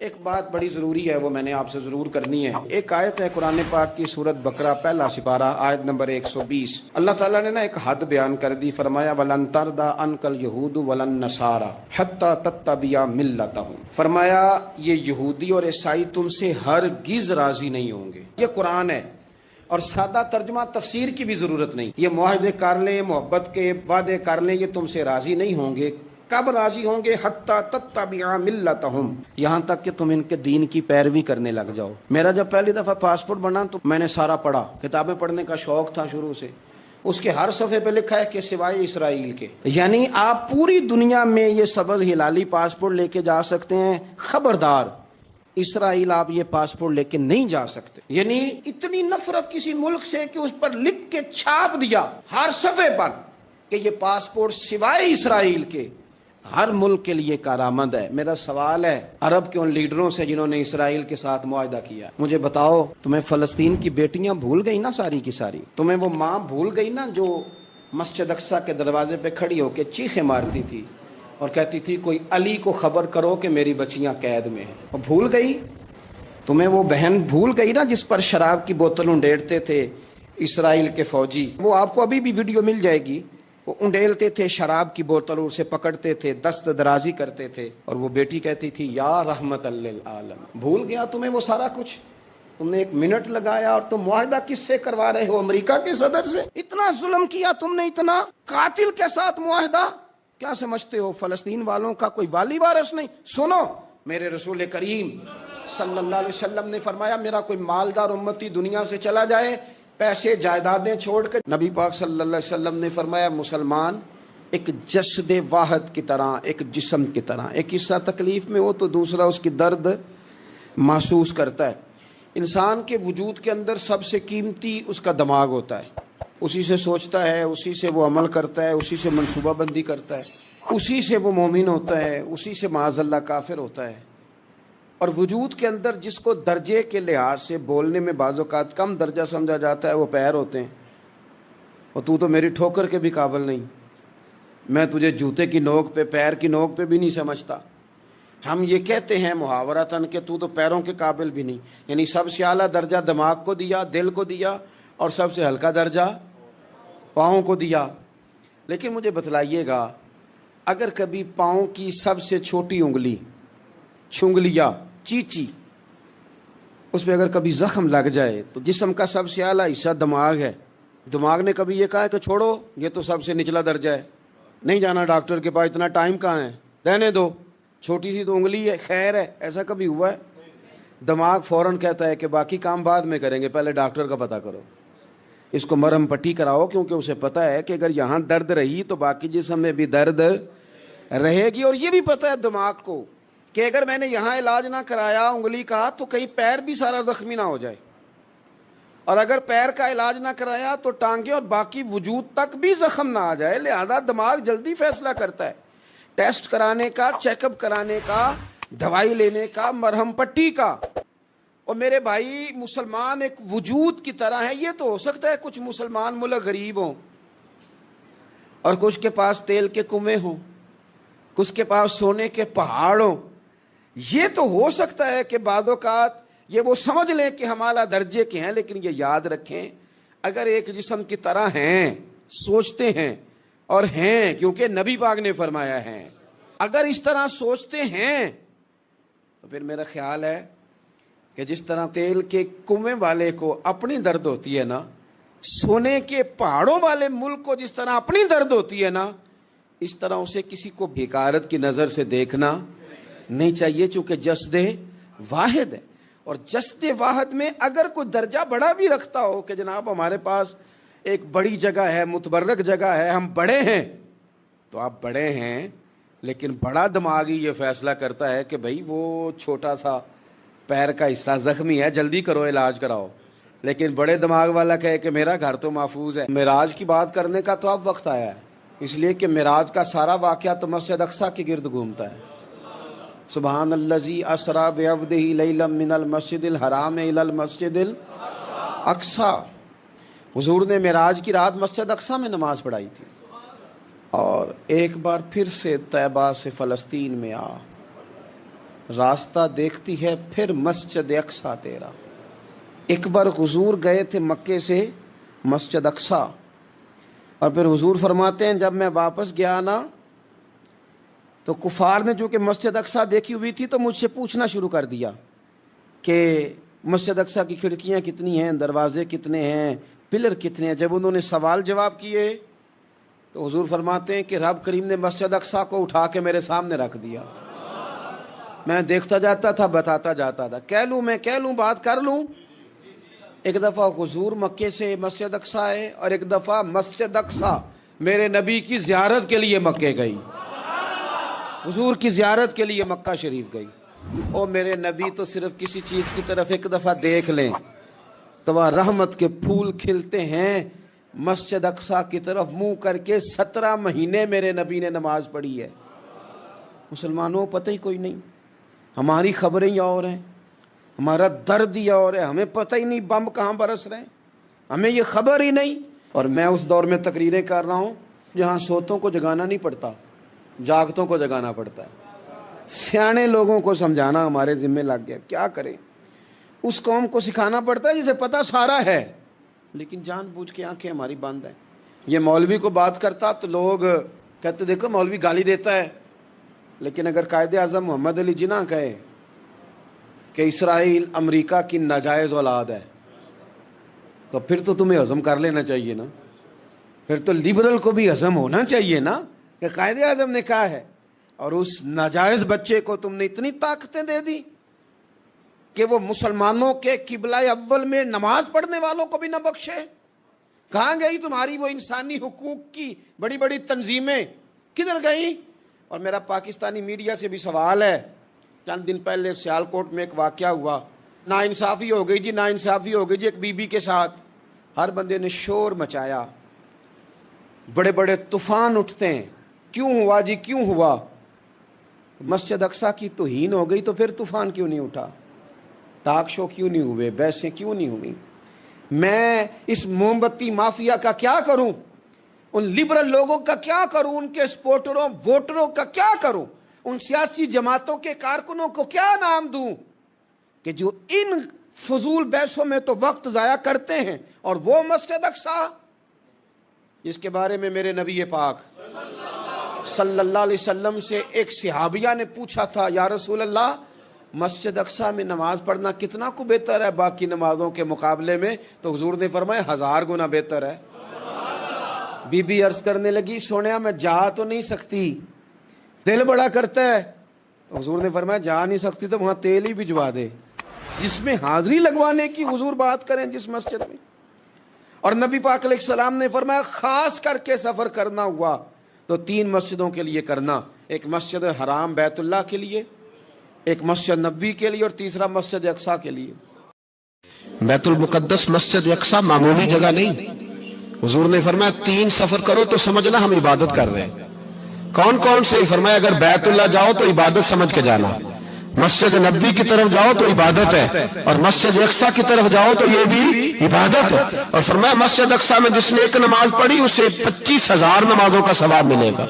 ایک بات بڑی ضروری ہے، وہ میں نے آپ سے ضرور کرنی ہے۔ ایک آیت ہے قرآن پاک کی سورت بقرہ پہلا سپارہ آیت نمبر 120۔ اللہ تعالیٰ نے ایک حد بیان کر دی، فرمایا وَلَن تَرْضَىٰ عَنْكَ الْيَهُودُ وَلَا النَّصَارَىٰ حَتَّىٰ تَتَّبِعَ مِلَّتَهُمْ۔ فرمایا یہ یہودی اور عیسائی تم سے ہرگز راضی نہیں ہوں گے۔ یہ قرآن ہے اور سادہ ترجمہ تفسیر کی بھی ضرورت نہیں۔ یہ معاہدے کر لیں، محبت کے وعدے کر لیں، یہ تم سے راضی نہیں ہوں گے۔ کب راضی ہوں گے؟ حتیٰ تتبع ملتہم، یہاں تک کہ تم ان کے دین کی پیروی کرنے لگ جاؤ۔ میرا جب پہلی دفعہ پاسپورٹ بنا تو میں نے سارا پڑھا، کتابیں پڑھنے کا شوق تھا شروع سے۔ اس کے ہر صفحے پہ لکھا ہے کہ سوائے اسرائیل کے، یعنی آپ پوری دنیا میں یہ سبز ہلالی پاسپورٹ لے کے جا سکتے ہیں، خبردار اسرائیل آپ یہ پاسپورٹ لے کے نہیں جا سکتے۔ یعنی اتنی نفرت کسی ملک سے کہ اس پر لکھ کے چھاپ دیا ہر صفحے پر کہ یہ پاسپورٹ سوائے اسرائیل کے ہر ملک کے لیے کارآمد ہے۔ میرا سوال ہے عرب کے ان لیڈروں سے جنہوں نے اسرائیل کے ساتھ معاہدہ کیا، مجھے بتاؤ تمہیں فلسطین کی بیٹیاں بھول گئی نا ساری کی ساری؟ تمہیں وہ ماں بھول گئی نا جو مسجد اقصیٰ کے دروازے پہ کھڑی ہو کے چیخیں مارتی تھی اور کہتی تھی کوئی علی کو خبر کرو کہ میری بچیاں قید میں ہیں؟ وہ بھول گئی؟ تمہیں وہ بہن بھول گئی نا جس پر شراب کی بوتل انڈیڑتے تھے اسرائیل کے فوجی؟ وہ آپ کو ابھی بھی ویڈیو مل جائے گی۔ وہ انڈیلتے تھے شراب کی بوتل، اسے پکڑتے تھے، دست درازی کرتے تھے، اور وہ بیٹی کہتی تھی یا رحمت للعالم۔ بھول گیا تمہیں وہ سارا کچھ؟ تم نے ایک منٹ لگایا اور تم معاہدہ کس سے کروا رہے ہو؟ امریکہ کے صدر سے؟ اتنا ظلم کیا تم نے، اتنا قاتل کے ساتھ معاہدہ؟ کیا سمجھتے ہو فلسطین والوں کا کوئی والی وارث نہیں؟ سنو، میرے رسول کریم صلی اللہ علیہ وسلم نے فرمایا میرا کوئی مالدار امتی دنیا سے چلا جائے، پیسے جائیدادیں چھوڑ کر، نبی پاک صلی اللہ علیہ وسلم نے فرمایا مسلمان ایک جسد واحد کی طرح، ایک جسم کی طرح، ایک حصہ تکلیف میں ہو تو دوسرا اس کی درد محسوس کرتا ہے۔ انسان کے وجود کے اندر سب سے قیمتی اس کا دماغ ہوتا ہے، اسی سے سوچتا ہے، اسی سے وہ عمل کرتا ہے، اسی سے منصوبہ بندی کرتا ہے، اسی سے وہ مومن ہوتا ہے، اسی سے معاذ اللہ کافر ہوتا ہے۔ اور وجود کے اندر جس کو درجے کے لحاظ سے بولنے میں بعض اوقات کم درجہ سمجھا جاتا ہے وہ پیر ہوتے ہیں۔ اور تو میری ٹھوکر کے بھی قابل نہیں، میں تجھے جوتے کی نوک پہ، پیر کی نوک پہ بھی نہیں سمجھتا۔ ہم یہ کہتے ہیں محاورتاً کہ تو پیروں کے قابل بھی نہیں، یعنی سب سے اعلیٰ درجہ دماغ کو دیا، دل کو دیا، اور سب سے ہلکا درجہ پاؤں کو دیا۔ لیکن مجھے بتلائیے گا اگر کبھی پاؤں کی سب سے چھوٹی انگلی، چھنگلیا، چیچی، اس پہ اگر کبھی زخم لگ جائے تو جسم کا سب سے اعلیٰ حصہ دماغ ہے، دماغ نے کبھی یہ کہا ہے کہ چھوڑو یہ تو سب سے نچلا درجہ ہے، نہیں جانا ڈاکٹر کے پاس، اتنا ٹائم کہاں ہے، رہنے دو، چھوٹی سی تو انگلی ہے، خیر ہے؟ ایسا کبھی ہوا ہے؟ دماغ فوراً کہتا ہے کہ باقی کام بعد میں کریں گے، پہلے ڈاکٹر کا پتہ کرو، اس کو مرہم پٹی کراؤ، کیونکہ اسے پتہ ہے کہ اگر یہاں درد رہی تو باقی جسم میں بھی درد رہے گی۔ اور یہ بھی پتہ ہے دماغ کو کہ اگر میں نے یہاں علاج نہ کرایا انگلی کا تو کہیں پیر بھی سارا زخمی نہ ہو جائے، اور اگر پیر کا علاج نہ کرایا تو ٹانگیں اور باقی وجود تک بھی زخم نہ آ جائے۔ لہذا دماغ جلدی فیصلہ کرتا ہے، ٹیسٹ کرانے کا، چیک اپ کرانے کا، دوائی لینے کا، مرہم پٹی کا۔ اور میرے بھائی مسلمان ایک وجود کی طرح ہے، یہ تو ہو سکتا ہے کچھ مسلمان ملک غریب ہوں اور کچھ کے پاس تیل کے کنویں ہوں، کچھ کے پاس سونے کے پہاڑ ہوں، یہ تو ہو سکتا ہے کہ بعض اوقات یہ وہ سمجھ لیں کہ ہم اعلیٰ درجے کے ہیں، لیکن یہ یاد رکھیں اگر ایک جسم کی طرح ہیں، سوچتے ہیں اور ہیں، کیونکہ نبی پاک نے فرمایا ہے، اگر اس طرح سوچتے ہیں تو پھر میرا خیال ہے کہ جس طرح تیل کے کنویں والے کو اپنی درد ہوتی ہے نا، سونے کے پہاڑوں والے ملک کو جس طرح اپنی درد ہوتی ہے نا، اس طرح اسے کسی کو بھیکارت کی نظر سے دیکھنا نہیں چاہیے، چونکہ جسد واحد ہے۔ اور جسد واحد میں اگر کوئی درجہ بڑا بھی رکھتا ہو کہ جناب ہمارے پاس ایک بڑی جگہ ہے، متبرک جگہ ہے، ہم بڑے ہیں، تو آپ بڑے ہیں، لیکن بڑا دماغ ہی یہ فیصلہ کرتا ہے کہ بھائی وہ چھوٹا سا پیر کا حصہ زخمی ہے، جلدی کرو علاج کراؤ، لیکن بڑے دماغ والا کہے کہ میرا گھر تو محفوظ ہے۔ معراج کی بات کرنے کا تو اب وقت آیا ہے، اس لیے کہ معراج کا سارا واقعہ تو مسجد اقصیٰ کے گرد گھومتا ہے۔ سبحان الذی اسریٰ بعبدہ لیلا من المسجد الحرام الی المسجد الاقصیٰ، حضور نے معراج کی رات مسجد اقصیٰ میں نماز پڑھائی تھی، اور ایک بار پھر سے طیبہ سے فلسطین میں راستہ دیکھتی ہے پھر مسجد اقصی تیرا۔ ایک بار حضور گئے تھے مکے سے مسجد اقصی، اور پھر حضور فرماتے ہیں جب میں واپس گیا نا تو کفار نے جو کہ مسجد اقصی دیکھی ہوئی تھی تو مجھ سے پوچھنا شروع کر دیا کہ مسجد اقصی کی کھڑکیاں کتنی ہیں، دروازے کتنے ہیں، پلر کتنے ہیں۔ جب انہوں نے سوال جواب کیے تو حضور فرماتے ہیں کہ رب کریم نے مسجد اقصی کو اٹھا کے میرے سامنے رکھ دیا، میں دیکھتا جاتا تھا، بتاتا جاتا تھا، کہہ لوں بات کر لوں۔ ایک دفعہ حضور مکے سے مسجد اقصی آئے، اور ایک دفعہ مسجد اقصی میرے نبی کی زیارت کے لیے مکے گئی، حضور کی زیارت کے لیے مکہ شریف گئی۔ او میرے نبی تو صرف کسی چیز کی طرف ایک دفعہ دیکھ لیں تو وہاں رحمت کے پھول کھلتے ہیں۔ مسجد اقصی کی طرف منہ کر کے 17 مہینے میرے نبی نے نماز پڑھی ہے۔ مسلمانوں پتہ ہی کوئی نہیں، ہماری خبریں ہی اور ہیں، ہمارا درد ہی اور ہے، ہمیں پتہ ہی نہیں بم کہاں برس رہے ہیں، ہمیں یہ خبر ہی نہیں۔ اور میں اس دور میں تقریریں کر رہا ہوں جہاں سوتوں کو جگانا نہیں پڑتا، جاگتوں کو جگانا پڑتا ہے۔ سیانے لوگوں کو سمجھانا ہمارے ذمہ لگ گیا، کیا کریں؟ اس قوم کو سکھانا پڑتا ہے جسے پتہ سارا ہے، لیکن جان بوجھ کے آنکھیں ہماری بند ہیں۔ یہ مولوی کو بات کرتا تو لوگ کہتے دیکھو مولوی گالی دیتا ہے، لیکن اگر قائد اعظم محمد علی جناح کہے کہ اسرائیل امریکہ کی ناجائز اولاد ہے تو پھر تو تمہیں ہضم کر لینا چاہیے نا، پھر تو لبرل کو بھی ہضم ہونا چاہیے نا کہ قائد اعظم نے کہا ہے، اور اس ناجائز بچے کو تم نے اتنی طاقتیں دے دی کہ وہ مسلمانوں کے قبلہ اول میں نماز پڑھنے والوں کو بھی نہ بخشے۔ کہاں گئی تمہاری وہ انسانی حقوق کی بڑی بڑی تنظیمیں، کدھر گئیں؟ اور میرا پاکستانی میڈیا سے بھی سوال ہے، چند دن پہلے سیالکوٹ میں ایک واقعہ ہوا، ناانصافی ہو گئی جی، ناانصافی ہو گئی جی ایک بی بی کے ساتھ، ہر بندے نے شور مچایا، بڑے بڑے طوفان اٹھتے ہیں، کیوں ہوا جی کیوں ہوا؟ مسجد اقصی کی توہین ہو گئی تو پھر طوفان کیوں نہیں اٹھا؟ ٹاک شو کیوں نہیں ہوئے؟ بحثیں کیوں نہیں ہوئی؟ میں اس موم بتی مافیا کا کیا کروں؟ ان لبرل لوگوں کا کیا کروں؟ ان کے سپورٹروں ووٹروں کا کیا کروں؟ ان سیاسی جماعتوں کے کارکنوں کو کیا نام دوں کہ جو ان فضول بحثوں میں تو وقت ضائع کرتے ہیں، اور وہ مسجد اقصی جس کے بارے میں میرے نبی پاک صلی اللہ علیہ وسلم سے ایک صحابیہ نے پوچھا تھا، یا رسول اللہ مسجد اقصی میں نماز پڑھنا کتنا کو بہتر ہے باقی نمازوں کے مقابلے میں؟ تو حضور نے فرمایا 1000 گنا بہتر ہے۔ بی بی عرض کرنے لگی سونیا میں جا تو نہیں سکتی، دل بڑا کرتا ہے۔ حضور نے فرمایا جا نہیں سکتی تو وہاں تیل ہی بھجوا دے، جس میں حاضری لگوانے کی حضور بات کریں جس مسجد میں۔ اور نبی پاک علیہ السلام نے فرمایا خاص کر کے سفر کرنا ہوا تو 3 مسجدوں کے لیے کرنا، ایک مسجد حرام بیت اللہ کے لیے، ایک مسجد نبوی کے لیے، اور تیسرا مسجد اقصی کے لیے۔ بیت المقدس مسجد اقصی معمولی جگہ نہیں، حضور نے فرمایا 3 سفر کرو تو سمجھنا ہم عبادت کر رہے ہیں۔ کون کون سے؟ فرمایا اگر بیت اللہ جاؤ تو عبادت سمجھ کے جانا، مسجد نبوی کی طرف جاؤ تو عبادت ہے، اور مسجد اقصی کی طرف جاؤ تو یہ بھی عبادت ہے۔ اور فرمایا مسجد اقصی میں جس نے ایک نماز پڑھی اسے 25,000 نمازوں کا ثواب ملے گا۔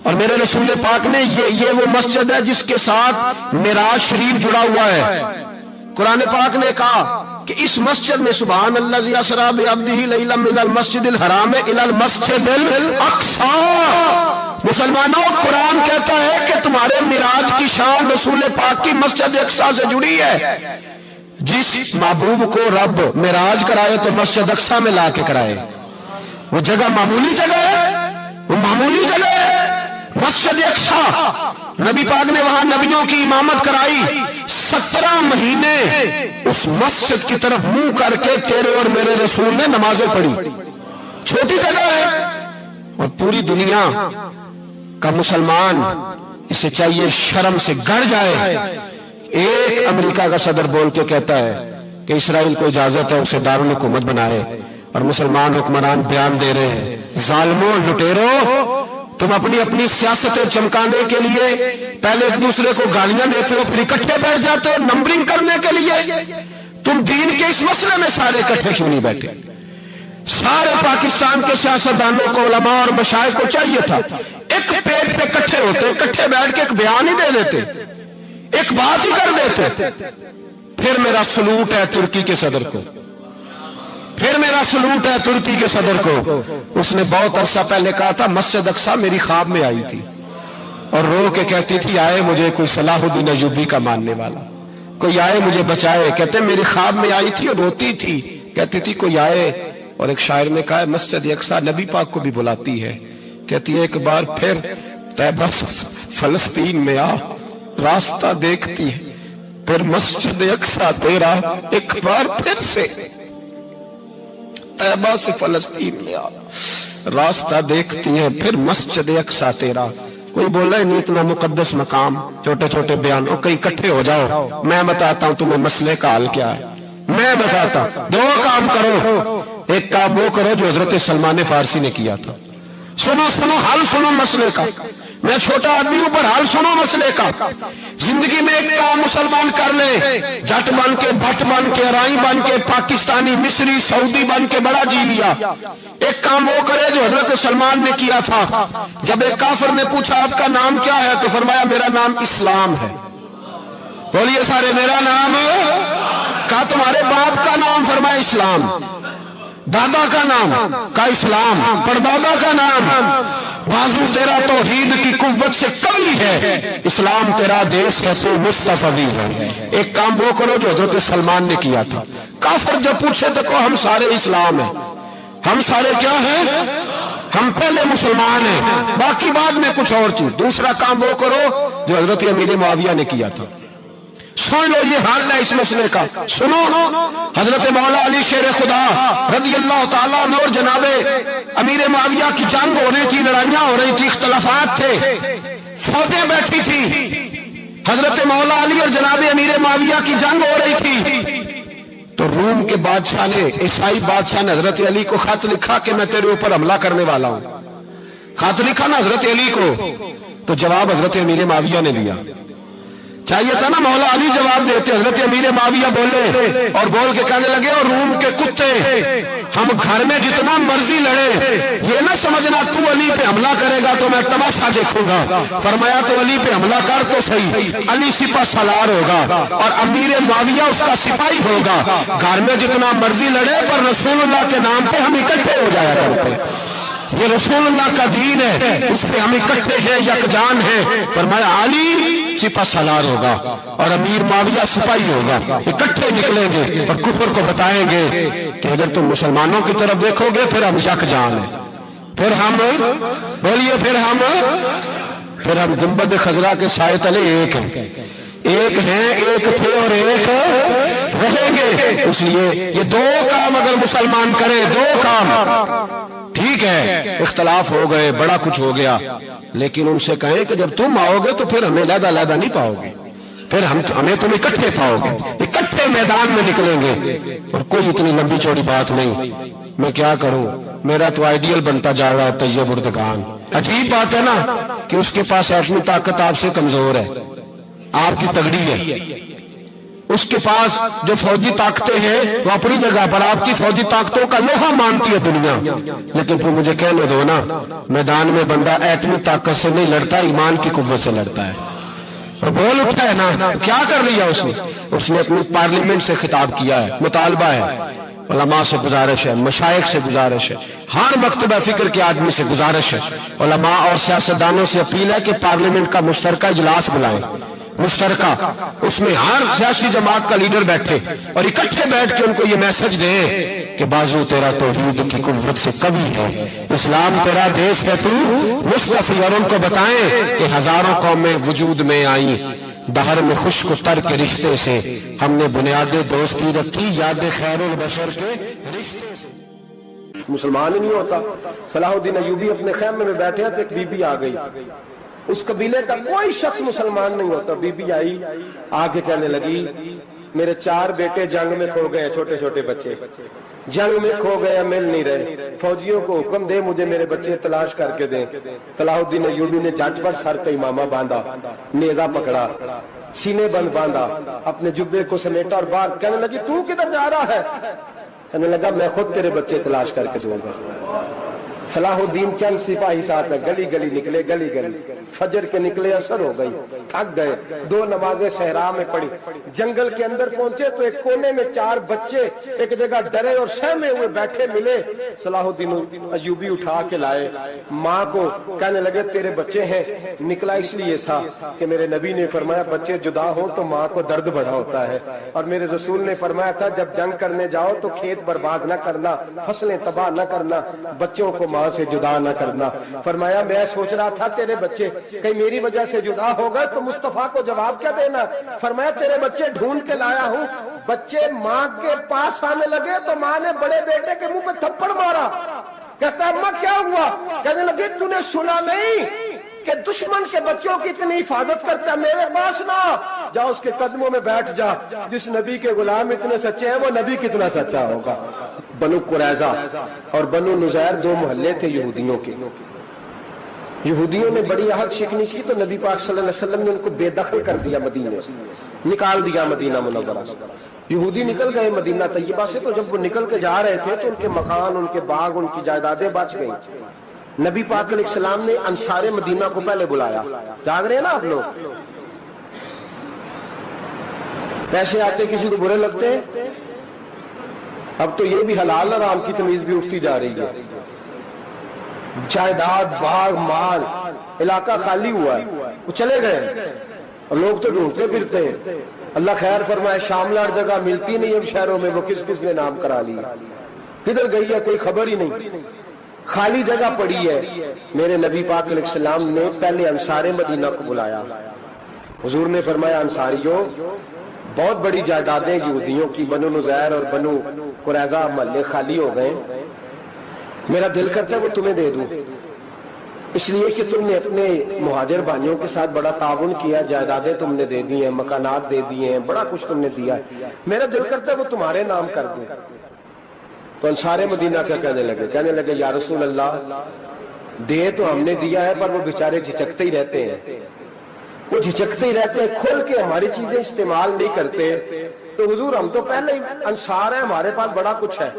اور میرے رسول پاک نے یہ وہ مسجد ہے جس کے ساتھ معراج شریف جڑا ہوا ہے۔ قرآن پاک نے کہا کہ اس مسجد میں سبحان الذی اسری بعبدہ لیلا من المسجد الحرام الی المسجد الاقصی۔ مسلمانوں قرآن کہتا ہے کہ تمہارے معراج کی شان رسول پاک کی مسجد اقصی سے جڑی ہے۔ جس محبوب کو رب معراج کرائے تو مسجد اقصی میں لا کے کرائے۔ وہ جگہ معمولی جگہ ہے، وہ معمولی جگہ ہے مسجد اقصی۔ نبی پاک نے وہاں نبیوں کی امامت کرائی، 17 مہینے اس مسجد کی طرف منہ کر کے تیرے اور میرے رسول نے نمازیں پڑھی۔ چھوٹی جگہ ہے، اور پوری دنیا کا مسلمان اسے چاہیے شرم سے گڑ جائے۔ ایک امریکہ کا صدر بول کے کہتا ہے کہ اسرائیل کو اجازت ہے اسے دارالحکومت بنائے، اور مسلمان حکمران بیان دے رہے ہیں ظالموں لٹیروں تم اپنی سیاستیں چمکانے کے لیے پہلے ایک دوسرے کو گالیاں دیتے ہو، پھر اکٹھے بیٹھ جاتے ہو نمبرنگ کرنے کے لیے۔ تم دین کے اس مسئلے میں سارے اکٹھے کیوں نہیں بیٹھے؟ سارے پاکستان کے سیاستدانوں کو، علماء اور مشائخ کو چاہیے تھا ایک پیج پہ اکٹھے ہوتے، اکٹھے بیٹھ کے ایک بیان ہی دے دیتے، ایک بات ہی کر دیتے. پھر میرا سلوٹ ہے ترکی کے صدر کو، پھر میرا سلوٹ ہے ترکی کے صدر کو. اس نے بہت عرصہ پہلے کہا تھا مسجد اقصی میری خواب میں آئی تھی اور رو کے کہتی تھی آئے مجھے کوئی صلاح الدین ایوبی کا ماننے والا، کوئی آئے مجھے بچائے. کہتے میری خواب میں آئی تھی اور روتی تھی، کہتی تھی کوئی آئے. اور ایک شاعر نے کہا ہے مسجد اقصی نبی پاک کو بھی بلاتی ہے، کہتی ہے ایک بار پھر طیبہ فلسطین میں آ، راستہ دیکھتی ہے پھر مسجد اقصی تیرا، ایک بار پھر سے طیبہ سے فلسطین میں آ، راستہ دیکھتی ہے پھر مسجد اقصی تیرا. کوئی بولا ہے نہیں اتنا مقدس مقام، چھوٹے چھوٹے بیان، اور کہیں اکٹھے ہو جاؤ، میں بتاتا ہوں تمہیں مسئلے کا حل کیا ہے. میں بتاتا ہوں، دو کام کرو. ایک کام وہ کرو جو حضرت سلمان فارسی نے کیا تھا. سنو سنو حل سنو مسئلے کا. میں چھوٹا آدمی ہوں پر حل سنو مسئلے کا. زندگی میں ایک کام مسلمان کر لے، جٹ بن کے، بھٹ بن کے، رائی بن کے، پاکستانی، مصری، سعودی بن کے بڑا جی لیا. ایک کام وہ کرے جو حضرت سلمان نے کیا تھا. جب ایک کافر نے پوچھا آپ کا نام کیا ہے تو فرمایا میرا نام اسلام ہے. بولیے سارے میرا نام. کہا تمہارے باپ کا نام؟ فرمایا اسلام. دادا کا نام؟ کہا اسلام. پردادا کا نام؟ بازو تیرا توحید کی قوت سے کمی ہے، اسلام تیرا دیس ہے تو مصطفی ہے. ایک کام وہ کرو جو حضرت سلمان نے کیا تھا. کافر جب پوچھے تو کہو ہم سارے اسلام ہیں، ہم سارے کیا ہیں؟ ہم پہلے مسلمان ہیں، باقی بعد میں کچھ اور چیز. دوسرا کام وہ کرو جو حضرت امیر معاویہ نے کیا تھا. سن لو یہ حال ہے اس مسئلے کا. سنو حضرت مولا علی شیر خدا رضی اللہ تعالیٰ عنہ اور جناب امیر معاویہ کی جنگ ہو رہی تھی، لڑائیاں ہو رہی تھی، اختلافات تھے، فوجیں بیٹھی تھی. حضرت مولا علی اور جناب امیر معاویہ کی جنگ ہو رہی تھی تو روم کے بادشاہ نے، عیسائی بادشاہ نے حضرت علی کو خط لکھا کہ میں تیرے اوپر حملہ کرنے والا ہوں. خط لکھا نا حضرت علی کو، تو جواب حضرت امیر معاویہ نے دیا. چاہیے تھا نا مولا علی جواب دیتے. حضرت امیر معاویہ بولے اور بول کے کہنے لگے اور روم کے کتے ہم گھر میں جتنا مرضی لڑے، یہ نہ سمجھنا تو علی پہ حملہ کرے گا تو میں تماشا دیکھوں گا. فرمایا تو علی پہ حملہ کر تو صحیح، علی سپہ سالار ہوگا اور امیر معاویہ اس کا سپاہی ہوگا. گھر میں جتنا مرضی لڑے پر رسول اللہ کے نام پہ ہم اکٹھے ہو جایا کرتے. یہ رسول اللہ کا دین ہے، اس پہ ہم اکٹھے ہیں، یکجان ہیں. فرمایا علی سپہ سالار ہوگا اور امیر معاویہ سپاہی ہوگا، اکٹھے نکلیں گے اور کفر کو بتائیں گے کہ اگر تم مسلمانوں کی طرف دیکھو گے پھر ہم یکجان ہیں. پھر ہم بولیے پھر ہم گنبد خضرا کے سائے تلے ایک ہیں، ایک ہیں، ایک تھے اور ایک رہیں گے. اس لیے یہ دو کام اگر مسلمان کریں، دو کام ٹھیک ہے. اختلاف ہو گئے، بڑا کچھ ہو گیا، لیکن ان سے کہیں کہ جب تم آؤ گے تو پھر ہمیں علیحدہ علیحدہ نہیں پاؤ گے، پھر ہمیں تم اکٹھے پاؤ گے، اکٹھے میدان میں نکلیں گے. اور کوئی اتنی لمبی چوڑی بات نہیں. میں کیا کروں، میرا تو آئیڈیل بنتا جا رہا ہے طیب اردگان. عجیب بات ہے نا کہ اس کے پاس ایٹمی طاقت آپ سے کمزور ہے، آپ کی تگڑی ہے. اس کے پاس جو فوجی طاقتیں ہیں وہ اپنی جگہ پر، آپ کی فوجی طاقتوں کا لوہا مانتی ہے دنیا. لیکن پھر مجھے کہنے دو نا، میدان میں بندہ ایٹمی طاقت سے نہیں لڑتا، ایمان کی قوت سے لڑتا ہے. اور بول اٹھا ہے نا. کیا کر لیا اس نے اپنی پارلیمنٹ سے خطاب کیا ہے، مطالبہ ہے، علماء سے گزارش ہے، مشائخ سے گزارش ہے، ہر مکتبہ فکر کے آدمی سے گزارش ہے، علماء اور سیاستدانوں سے اپیل ہے کہ پارلیمنٹ کا مشترکہ اجلاس بلائیں. مشترکہ اس میں ہر سیاسی جماعت کا لیڈر بیٹھے اور اکٹھے بیٹھ کے ان کو یہ میسج دیں کہ بازو تیرا توحید کی قوت سے قوی ہے، اسلام تیرا دیس ہے تو مصطفی. اور ان کو بتائیں کہ ہزاروں قومیں وجود میں آئیں، دہر میں خشک و تر کے رشتے سے ہم نے بنیاد دوستی رکھی، یاد خیر البشر کے رشتے سے. مسلمان ہی نہیں ہوتا. صلاح الدین ایوبی اپنے خیمے میں بیٹھے تو ایک بی بی آ گئی، اس قبیلے کا کوئی شخص مسلمان نہیں ہوتا. بی بی آئی، آگے کہنے لگی میرے 4 بیٹے جنگ میں کھو گئے، چھوٹے چھوٹے بچے جنگ میں کھو گئے، مل نہیں رہے. فوجیوں کو حکم دے مجھے میرے بچے تلاش کر کے دیں. صلاح الدین ایوبی نے جھٹ پٹ سر پہ امامہ باندھا، نیزہ پکڑا، سینے بند باندھا، اپنے جبے کو سمیٹا اور باہر. کہنے لگی تو کدھر جا رہا ہے؟ کہنے لگا میں خود تیرے بچے تلاش کر کے دوں گا. صلاح الدین چند سپاہی ساتھ ہے، گلی گلی نکلے، گلی گلی فجر کے نکلے، اثر ہو گئی، تھک گئے، 2 نمازیں صحرا میں پڑھی، جنگل کے اندر پہنچے تو ایک کونے میں 4 بچے ایک جگہ ڈرے اور سہمے ہوئے بیٹھے ملے، صلاح الدین ایوبی اٹھا کے لائے، ماں کو کہنے لگے تیرے بچے ہیں، نکلا اس لیے تھا کہ میرے نبی نے فرمایا بچے جدا ہوں تو ماں کو درد بڑا ہوتا ہے، اور میرے رسول نے فرمایا تھا جب جنگ کرنے جاؤ تو کھیت برباد نہ کرنا، فصلیں تباہ نہ کرنا، بچوں کو ماں سے جدا نہ کرنا۔ فرمایا میں سوچ رہا تھا تیرے بچے کہیں میری وجہ سے جدا ہو گئے تو مصطفیٰ کو جواب کیا دینا، فرمایا تیرے بچے ڈھونڈ کے لایا ہوں۔ بچے ماں کے پاس آنے لگے تو ماں نے بڑے بیٹے کے منہ پہ تھپڑ مارا، کہتا ہے اماں کیا ہوا؟ کہنے لگے تو نے سنا نہیں کہ دشمن کے بچوں کی اتنی حفاظت کرتا ہے، میرے پاس نہ جا، اس کے قدموں میں بیٹھ جا، جس نبی کے غلام اتنے سچے ہیں وہ نبی کتنا سچا ہوگا۔ بنو قریظہ اور بنو نذیر 2 محلے تھے یہودیوں کے، یہودیوں نے بڑی عہد شکنی کی تو نبی پاک صلی اللہ علیہ وسلم نے ان کو بے دخل کر دیا، مدینے سے نکال دیا، مدینہ منورہ سے۔ یہودی نکل گئے مدینہ طیبہ سے، تو جب وہ نکل کے جا رہے تھے تو ان کے مکان، ان کے باغ، ان کی جائیدادیں بچ گئیں۔ نبی پاک علیہ السلام نے انصار مدینہ کو پہلے بلایا، جاگ رہے ہیں نا آپ لوگ، پیسے آتے کسی کو برے لگتے ہیں، اب تو یہ بھی حلال حرام کی تمیز بھی اٹھتی جا رہی ہے، جائیداد، باغ، مال، علاقہ خالی ہوا ہے، وہ چلے گئے اور لوگ تو ڈھونڈتے پھرتے ہیں۔ اللہ خیر فرمائے، شاملہ ہر جگہ ملتی نہیں اب شہروں میں، وہ کس کس نے نام کرا لی، کدھر گئی ہے کوئی خبر ہی نہیں، خالی جگہ پڑی ہے۔ میرے نبی پاک علیہ السلام نے پہلے انصار مدینہ کو بلایا، حضور نے فرمایا انصاریوں بہت بڑی جائیدادیں یہودیوں کی، بنو نذیر اور بنو قریظہ محلے خالی ہو گئے، میرا دل کرتا ہے وہ تمہیں دے دوں، اس لیے کہ تم نے اپنے مہاجر بھائیوں کے ساتھ بڑا تعاون کیا، جائیدادیں تم نے دے دی ہیں، مکانات دے دیے ہیں، بڑا کچھ تم نے دیا ہے، میرا دل کرتا ہے وہ تمہارے نام کر دوں۔ تو انصار مدینہ کیا کہنے لگے یا رسول اللہ دے تو ہم نے دیا ہے پر وہ بیچارے جھجکتے ہی رہتے ہیں، وہ جھجکتے ہی رہتے ہیں، کھول کے ہماری چیزیں استعمال نہیں کرتے، تو حضور ہم تو پہلے ہی انصار ہیں، ہمارے پاس بڑا کچھ ہے،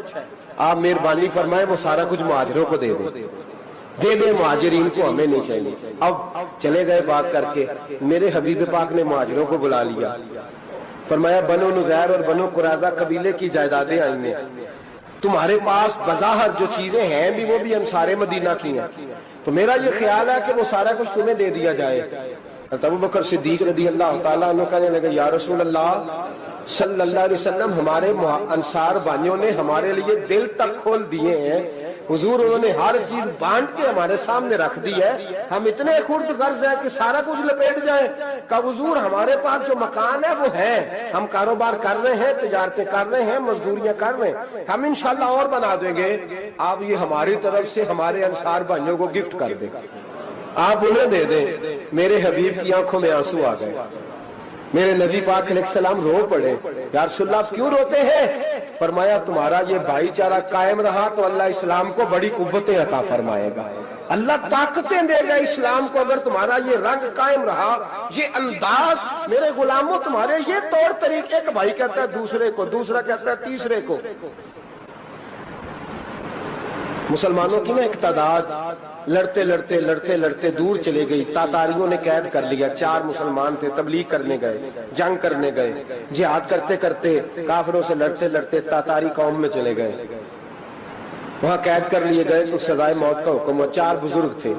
آپ مہربانی فرمائیں وہ سارا کچھ مہاجروں کو دے دے مہاجرین کو، ہمیں نہیں چاہیے۔ اب چلے گئے بات کر کے، میرے حبیب پاک نے مہاجروں کو بلا لیا، فرمایا بنو نذیر اور بنو قریظہ قبیلے کی جائیدادیں آئی ہیں، تمہارے پاس بظاہر جو چیزیں ہیں بھی وہ بھی انصار مدینہ کی ہیں، تو میرا یہ خیال ہے کہ وہ سارا کچھ تمہیں دے دیا جائے۔ ابو بکر صدیق رضی اللہ تعالیٰ عنہ کہنے لگے یا رسول اللہ صلی اللہ علیہ وسلم ہمارے انصار بھائیوں نے ہمارے لیے دل تک کھول دیے ہیں، حضور انہوں نے ہر چیز بانٹ کے ہمارے سامنے رکھ دی ہے، ہم اتنے خرد غرض ہیں کہ سارا کچھ لپیٹ جائیں، کہ حضور ہمارے پاس جو مکان ہے وہ ہے، ہم کاروبار کر رہے ہیں، تجارتیں کر رہے ہیں، مزدوریاں کر رہے ہیں، ہم انشاءاللہ اور بنا دیں گے، آپ یہ ہماری طرف سے ہمارے انصار بھائیوں کو گفٹ کر دیں، آپ انہیں دے دیں۔ میرے حبیب کی آنکھوں میں آنسو آ گئے، میرے نبی پاک علیہ السلام رو پڑے، یا رسول اللہ آپ کیوں روتے ہیں؟ فرمایا تمہارا یہ بھائی چارہ قائم رہا تو اللہ اسلام کو بڑی قوتیں عطا فرمائے گا، اللہ طاقتیں دے گا اسلام کو، اگر تمہارا یہ رنگ قائم رہا، یہ انداز، میرے غلاموں تمہارے یہ طور طریقے، ایک بھائی کہتا ہے دوسرے کو، دوسرا کہتا ہے تیسرے کو۔ مسلمانوں کی نا ایک تعداد لڑتے لڑتے لڑتے لڑتے دور چلے گئی، تاتاریوں نے قید کر لیا، 4 مسلمان تھے، تبلیغ کرنے گئے، جنگ کرنے گئے، جہاد کرتے کرتے کافروں سے لڑتے لڑتے تاتاری قوم میں چلے گئے، وہاں قید کر لیے گئے، تو سزائے موت کا حکم ہوا، 4 بزرگ تھے،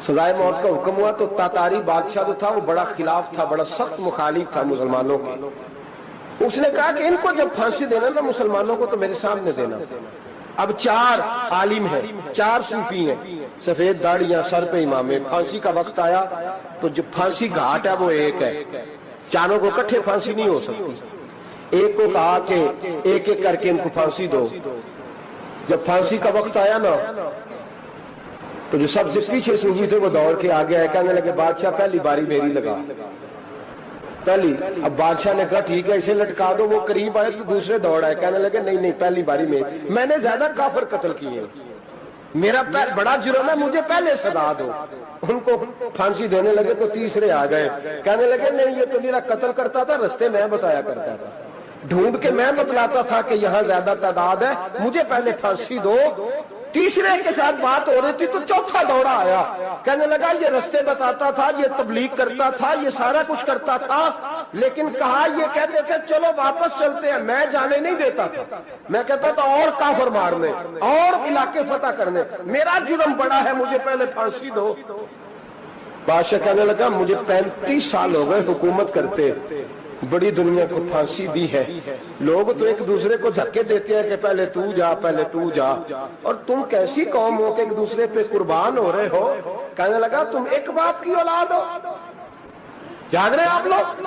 سزائے موت کا حکم ہوا، تو تاتاری بادشاہ جو تھا وہ بڑا خلاف تھا، بڑا سخت مخالف تھا مسلمانوں کے، اس نے کہا کہ ان کو جب پھانسی دینا نا مسلمانوں کو تو میرے سامنے دینا۔ اب 4 عالم ہیں، 4 صوفی ہیں، سفید داڑیاں، سر پہ امامے، پھانسی کا وقت آیا تو جو پھانسی گھاٹ ہے وہ ایک ہے، چاروں کو کٹھے پھانسی نہیں ہو سکتی، ایک کو کہا کہ ایک ایک کر کے ان کو پھانسی دو۔ جب پھانسی کا وقت آیا نا تو جو سب سے پیچھے صوفی تھے وہ دوڑ کے آگے آئے، کہنے لگے بادشاہ پہلی باری میری لگا، پہلی۔ اب بادشاہ نے کہا ٹھیک ہے اسے لٹکا دو، وہ قریب آئے تو دوسرے دوڑ آئے، کہنے لگے نہیں نہیں پہلی باری میں نے زیادہ کافر قتل کیے، میرا بڑا جرم ہے، مجھے پہلے سزا دو۔ ان کو پھانسی دینے لگے تو تیسرے آ گئے، کہنے لگے نہیں یہ تو میرا قتل کرتا تھا، رستے میں بتایا کرتا تھا، ڈھونڈ کے میں بتلاتا تھا کہ یہاں زیادہ تعداد ہے، مجھے پہلے پھانسی دو۔ تیسرے کے ساتھ بات ہو رہی تھی تو چوتھا دوڑا آیا، کہنے لگا یہ رستے بتاتا تھا، یہ تبلیغ کرتا تھا، یہ سارا کچھ کرتا تھا، لیکن کہا یہ کہتے تھے چلو واپس چلتے ہیں، میں جانے نہیں دیتا تھا، میں کہتا تھا اور کافر مارنے اور علاقے فتح کرنے، میرا جرم بڑا ہے، مجھے پہلے پھانسی دو۔ بادشاہ کہنے لگا مجھے 35 سال ہو گئے حکومت کرتے، بڑی دنیا کو پھانسی دی ہے، لوگ تو ایک دوسرے کو دھکے دیتے ہیں کہ پہلے تو جا پہلے تو جا، اور تم کیسی قوم ہو کہ ایک دوسرے پہ قربان ہو رہے ہو۔ کہنے لگا تم ایک باپ کی اولاد ہو، جاگ رہے آپ لوگ؟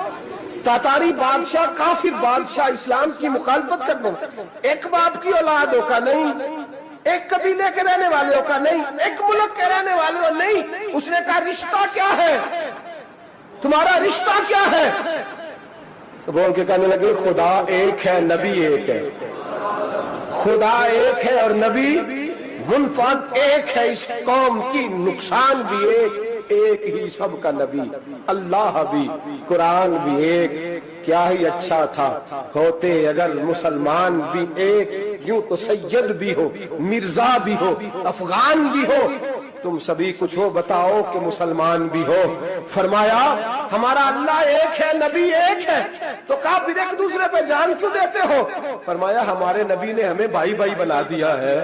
تاتاری بادشاہ، کافر بادشاہ، اسلام کی مخالفت کر دیں، ایک باپ کی اولاد ہو کا نہیں، ایک قبیلے کے رہنے والے ہو کا نہیں، ایک ملک کے رہنے والے ہو نہیں۔ اس نے کہا رشتہ کیا ہے تمہارا، رشتہ کیا ہے؟ بول کے کہنے لگے خدا ایک ہے، نبی ایک ہے، خدا ایک ہے اور نبی منفرد ایک ہے، اس قوم کی نقصان بھی ایک ہی، سب کا نبی اللہ بھی، قرآن بھی ایک، کیا ہی اچھا تھا ہوتے اگر مسلمان بھی ایک، یوں تو سید بھی ہو، مرزا بھی ہو، افغان بھی ہو، تم سبھی کچھ ہو، بتاؤ کہ مسلمان بھی ہو۔ فرمایا ہمارا اللہ ایک ہے، نبی ایک ہے، تو کہا پھر ایک دوسرے پہ جان کیوں دیتے ہو؟ فرمایا ہمارے نبی نے ہمیں بھائی بھائی بنا دیا ہے،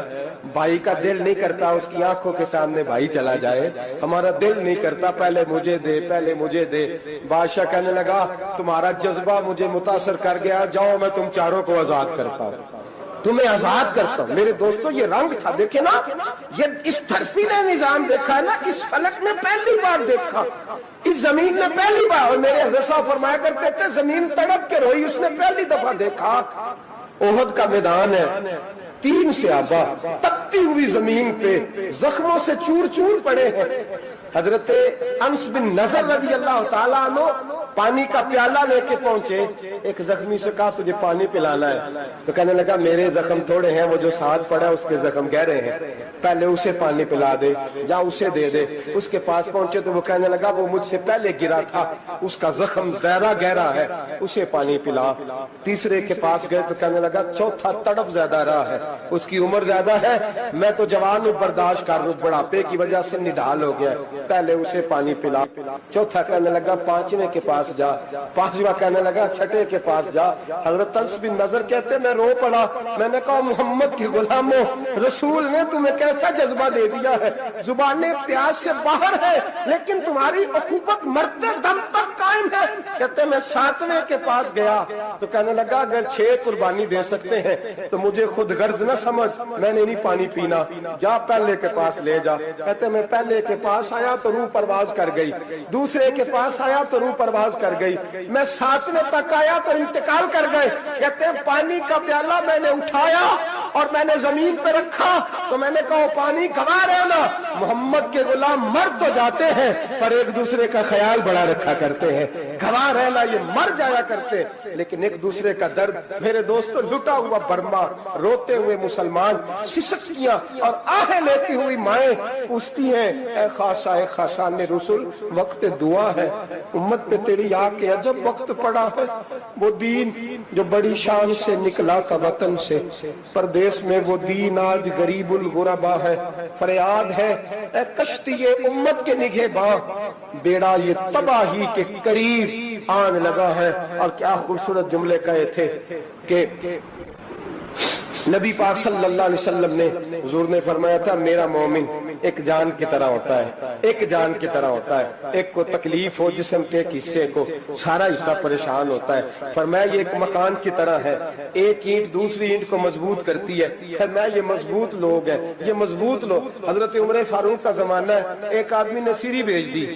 بھائی کا دل نہیں کرتا اس کی آنکھوں کے سامنے بھائی چلا جائے، ہمارا دل نہیں کرتا پہلے مجھے دے پہلے مجھے دے۔ بادشاہ کہنے لگا تمہارا جذبہ مجھے متاثر کر گیا، جاؤ میں تم چاروں کو آزاد کرتا ہوں، تمہیں آزاد کرتا ہوں۔ میرے دوستو یہ رنگ تھا، دیکھیں نا، یہ اس دھرتی نے نظام دیکھا ہے نا، اس فلک میں پہلی بار دیکھا، اس زمین نے پہلی بار، اور میرے حضرت صاحب فرمایا کرتے تھے زمین تڑپ کے روئی، اس نے پہلی دفعہ دیکھا۔ احد کا میدان ہے، 3 صحابہ تپتی ہوئی زمین پہ زخموں سے چور چور پڑے ہیں۔ حضرت انس بن نضر رضی اللہ تعالیٰ عنہ پانی کا پیالہ لے کے پہنچے، ایک زخمی سے کہا تجھے پانی پلانا ہے، تو کہنے لگا میرے زخم تھوڑے ہیں، وہ جو ساتھ پڑا اس کے زخم گہرے ہیں، پہلے اسے پانی پلا دے، جا اسے دے دے۔ اس کے پاس پہنچے تو وہ کہنے لگا وہ مجھ سے پہلے گرا تھا، اس کا زخم زیادہ گہرا ہے، اسے پانی پلا۔ تیسرے کے پاس گئے تو کہنے لگا چوتھا تڑپ زیادہ رہا ہے، اس کی عمر زیادہ ہے، میں تو جوان ہوں برداشت کر لوں، بڑھاپے کی وجہ سے نڈھال ہو گیا، پہلے اسے پانی پلا۔ چوتھا کہنے لگا 5ویں کے پاس جا، 5واں کہنے لگا 6 کے پاس جا۔ حضرت انس بن نضر کہتے میں رو پڑا، میں نے کہا محمد کے غلاموں، رسول نے تمہیں کیسا جذبہ دے دیا ہے، زبانیں پیاس سے باہر ہے لیکن تمہاری اخوت مرتے دم تک قائم ہے۔ کہتے میں 7ویں کے پاس گیا تو کہنے لگا اگر 6 قربانی دے سکتے ہیں تو مجھے خود غرض نہ سمجھ، میں نے نہیں پانی پینا، جا پہلے کے پاس لے جا۔ کہتے میں پہلے کے پاس آیا تو روح پرواز کر گئی، دوسرے کے پاس آیا تو روح پرواز کر گئی، میں 7ویں تک آیا تو انتقال کر گئے۔ کہتے ہیں پانی کا پیالہ میں نے اٹھایا اور میں نے زمین پہ رکھا تو میں نے کہا پانی گوا رہنا، محمد کے غلام مر تو جاتے ہیں پر ایک دوسرے کا خیال بڑا رکھا کرتے ہیں، گوا رہنا یہ مر جایا کرتے لیکن ایک دوسرے کا درد۔ میرے دوستو لٹا ہوا برما، روتے ہوئے مسلمان، سسکیاں اور آہیں لیتی ہوئی مائیں پوچھتی ہیں اے خاصہ اے خاصان رسول، وقت دعا ہے، امت پہ تیری آ کے عجب وقت پڑا ہے، وہ دین جو بڑی شان سے نکلا تھا وطن سے، پردیس میں وہ دین آج غریب الغربا ہے، فریاد ہے اے کشتی امت کے نگہباں، بیڑا یہ تباہی کے قریب آن لگا ہے۔ اور کیا خوبصورت جملے کہے تھے کہ نبی پاک صلی اللہ علیہ وسلم نے، حضور نے فرمایا تھا میرا مومن ایک جان کی طرح ہوتا ہے، ایک جان کی طرح ہوتا ہے، ایک کو تکلیف ہو جسم کے ایک حصے کو سارا حصہ پریشان ہوتا ہے، فرمایا یہ ایک مکان کی طرح ہے، ایک اینٹ دوسری اینٹ کو مضبوط کرتی ہے، فرمایا یہ مضبوط لوگ ہیں، یہ مضبوط لوگ۔ حضرت عمر فاروق کا زمانہ ہے، ایک آدمی نے سیری بھیج دی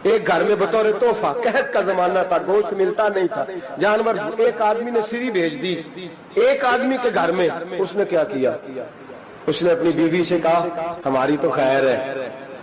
ایک گھر میں بطور تحفہ، قحط کا زمانہ تھا، گوشت ملتا نہیں تھا، جانور، ایک آدمی نے سیری بھیج دی ایک آدمی کے گھر میں۔ اس نے کیا کیا؟ اس نے اپنی بیوی سے کہا ہماری تو خیر ہے،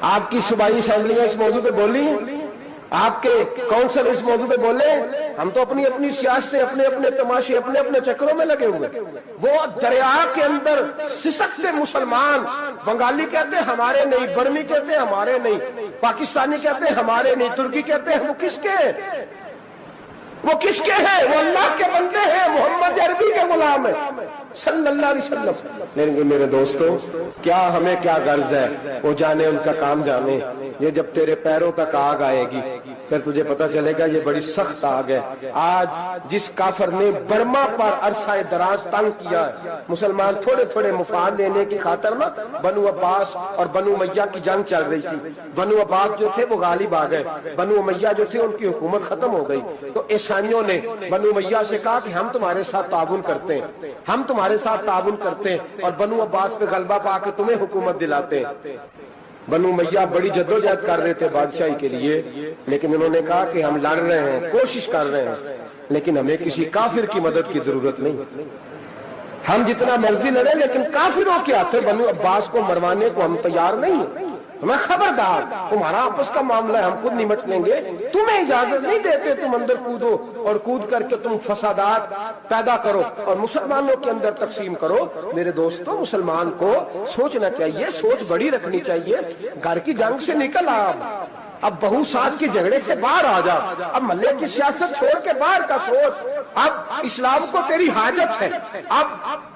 آپ کی صوبائی اسمبلیاں اس موضوع پہ بولی ہیں؟ آپ کے کونسل اس موضوع پہ بولے؟ ہم تو اپنی اپنی سیاستیں، اپنے اپنے تماشے، اپنے اپنے چکروں میں لگے ہوئے. وہ دریا کے اندر سسکتے مسلمان، بنگالی کہتے ہیں ہمارے نہیں، برمی کہتے ہیں ہمارے نہیں، پاکستانی کہتے ہیں ہمارے نہیں، ترکی کہتے ہیں وہ کس کے ہیں؟ وہ کس کے ہیں؟ وہ اللہ کے بندے ہیں، محمد عربی کے غلام ہیں صلی اللہ علیہ وسلم. لیکن میرے دوستو، کیا ہمیں کیا غرض ہے؟ وہ جانے، ان کا کام جانے. یہ جب تیرے پیروں تک آگ آئے گی پھر تجھے پتہ چلے گا یہ بڑی سخت آگ ہے. آج جس کافر نے برما پر عرصہ دراز تنگ کیا ہے، مسلمان تھوڑے تھوڑے مفاد لینے کی خاطر نا بنو عباس اور بنو امیہ کی جنگ چل رہی تھی. بنو عباس جو تھے وہ غالب آ گئے، بنو امیہ جو تھے ان کی حکومت ختم ہو گئی. تو عیسائیوں نے بنو امیہ سے کہا کہ ہم تمہارے ساتھ تعاون کرتے ہیں، ہم تمہارے ساتھ تعاون کرتے ہیں اور بنو عباس پہ غلبہ پا کے تمہیں حکومت دلاتے ہیں. بنو امیہ بڑی جدوجہد کر رہے تھے بادشاہی کے لیے، لیکن انہوں نے کہا کہ ہم لڑ رہے ہیں، کوشش کر رہے ہیں، لیکن ہمیں کسی کافر کی مدد کی ضرورت نہیں. ہم جتنا مرضی لڑیں لیکن کافروں کے ہاتھوں بنو عباس کو مروانے کو ہم تیار نہیں ہیں. ہمیں خبردار، تمہارا آپس کا معاملہ ہے، ہم خود نمٹ لیں گے، تمہیں اجازت نہیں دیتے تم اندر کودو اور کود کر کے تم فسادات پیدا کرو اور مسلمانوں کے اندر تقسیم کرو. میرے دوستو، مسلمان کو سوچنا چاہیے، سوچ بڑی رکھنی چاہیے. گھر کی جنگ سے نکل آ، اب بہو ساس کے جھگڑے سے باہر آ جا، اب محلے کی سیاست چھوڑ کے باہر کا سوچ. اب اسلام کو تیری حاجت ہے. اب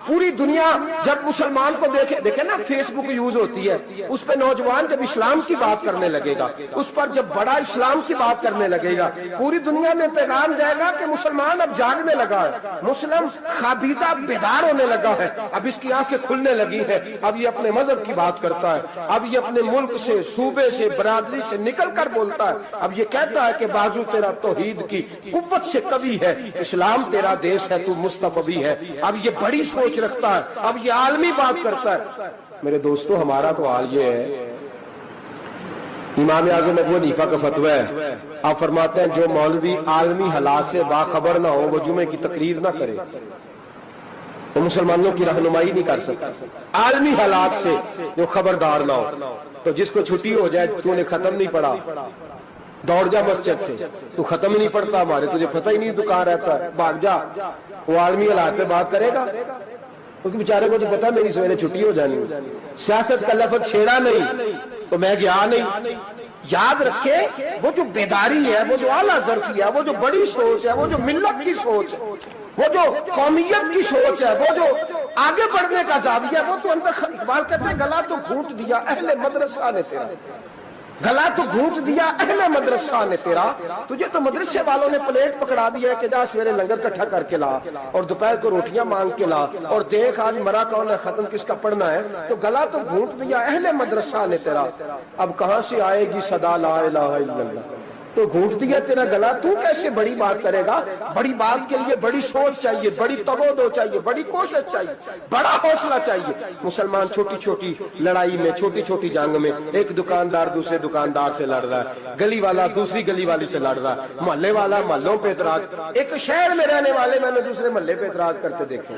پوری دنیا جب مسلمان کو دیکھے نا، فیس بک یوز ہوتی ہے، اس پہ نوجوان جب اسلام کی بات کرنے لگے گا، اس پر جب بڑا اسلام کی بات کرنے لگے گا، پوری دنیا میں پیغام جائے گا کہ مسلمان اب جاگنے لگا ہے، مسلم خوابیدہ بیدار ہونے لگا ہے، اب اس کی آنکھیں کھلنے لگی ہیں، اب یہ اپنے مذہب کی بات کرتا ہے، اب یہ اپنے ملک سے، صوبے سے، برادری سے نکل کر بولتا ہے. اب یہ کہتا ہے کہ بازو تیرا توحید کی قوت سے قوی ہے، اسلام تیرا دیش ہے، تو مصطفی ہے. اب یہ بڑی سوچ رکھتا ہے، اب یہ عالمی بات کرتا ہے. میرے دوستو، ہمارا تو حال یہ ہے، امام اعظم ابو حنیفہ کا فتویٰ ہے، آپ فرماتے ہیں جو مولوی عالمی حالات سے باخبر نہ ہو وہ جمعے کی تقریر نہ کرے، وہ مسلمانوں کی رہنمائی نہیں کر سکتا. عالمی حالات سے جو خبردار نہ ہو، تو جس کو چھٹی ہو جائے، تو نے ختم نہیں پڑھا، دوڑ جا مسجد سے، تو ختم نہیں پڑھتا ہمارے، تجھے پتہ ہی نہیں تو کہاں رہتا ہے، بھاگ جا. وہ عالمی حالات پہ بات کرے گا، کیونکہ بیچارے کو تو پتا میری سویرے چھٹی ہو جانی. سیاست کا لفظ چھیڑا نہیں تو میں گیا نہیں. یاد رکھے، وہ جو بیداری ہے، وہ جو اعلیٰ ظرفی ہے، وہ جو بڑی سوچ ہے، وہ جو ملت کی سوچ ہے، وہ جو قومیت کی سوچ ہے، وہ جو آگے بڑھنے کا زاویہ ہے، وہ تو اندر. اقبال کہتے ہیں گلا تو گھونٹ دیا اہل مدرسہ نے تیرا، گلا تو گھونٹ دیا اہل مدرسہ نے تیرا. تجھے تو مدرسے والوں نے پلیٹ پکڑا دیا ہے کہ جا سویرے لنگر کٹھا کر کے لا اور دوپہر کو روٹیاں مانگ کے لا اور دیکھ آج مرا کون ہے، ختم کس کا پڑھنا ہے. تو گلا تو گھونٹ دیا اہل مدرسہ نے تیرا، اب کہاں سے آئے گی صدا لا الہ الا اللہ. تو گھونٹ دیا تیرا گلا، تو کیسے بڑی بات کرے گا؟ بڑی بات کے لیے بڑی سوچ چاہیے، بڑی تگودو چاہیے، بڑی کوشش چاہیے، بڑا حوصلہ چاہیے. مسلمان چھوٹی چھوٹی لڑائی میں، چھوٹی چھوٹی جنگ میں، ایک دکاندار دوسرے دکاندار سے لڑ رہا ہے، گلی والا دوسری گلی والی سے لڑ رہا ہے، محلے والا محلوں پہ اعتراض. ایک شہر میں رہنے والے میں نے دوسرے محلے پہ اعتراض کرتے دیکھے.